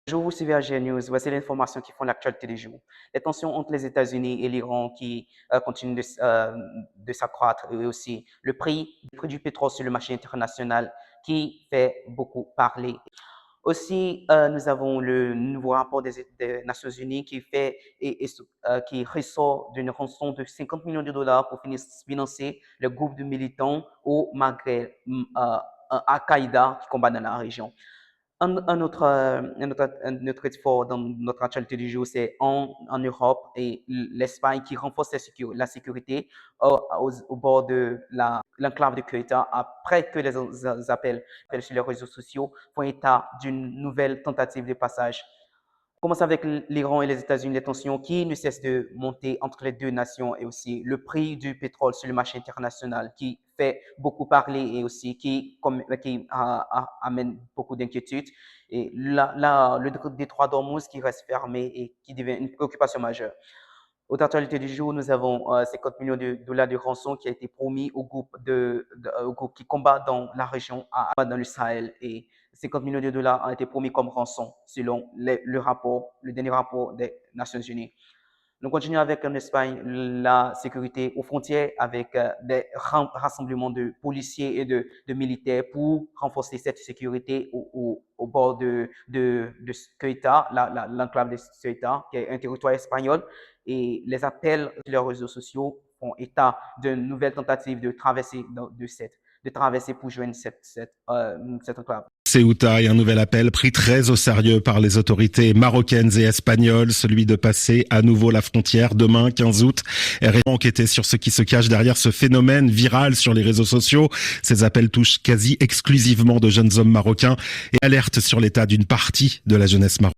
Bonjour, vous suivez AG News. Voici les informations qui font l'actualité du jour. Les tensions entre les États-Unis et l'Iran qui continuent de s'accroître et aussi le prix du pétrole sur le marché international qui fait beaucoup parler. Aussi, nous avons le nouveau rapport des Nations Unies qui ressort d'une rançon de 50 millions de dollars pour financer le groupe de militants au Maghreb, Al-Qaïda qui combat dans la région. Un autre effort dans notre actualité du jour, c'est en Europe et l'Espagne qui renforce la sécurité au bord de l'enclave de Ceuta après que les appels sur les réseaux sociaux font état d'une nouvelle tentative de passage. On commence avec l'Iran et les États-Unis, les tensions qui ne cessent de monter entre les deux nations et aussi le prix du pétrole sur le marché international qui fait beaucoup parler et aussi qui amène beaucoup d'inquiétudes. Et le détroit d'Ormuz qui reste fermé et qui devient une préoccupation majeure. Autre actualité du jour, nous avons 50 millions de dollars de rançon qui a été promis au groupe qui combat dans la région, dans le Sahel. Et 50 millions de dollars ont été promis comme rançon selon le dernier rapport des Nations Unies. Nous continuons avec en Espagne la sécurité aux frontières avec des rassemblements de policiers et de militaires pour renforcer cette sécurité au bord de Ceuta, l'enclave de Ceuta, qui est un territoire espagnol. Et les appels sur les réseaux sociaux font état d'une nouvelle tentative de traverser pour joindre cette enclave. Ceuta et un nouvel appel pris très au sérieux par les autorités marocaines et espagnoles, celui de passer à nouveau la frontière demain 15 août. RFI enquêtait sur ce qui se cache derrière ce phénomène viral sur les réseaux sociaux. Ces appels touchent quasi exclusivement de jeunes hommes marocains et alertent sur l'état d'une partie de la jeunesse marocaine.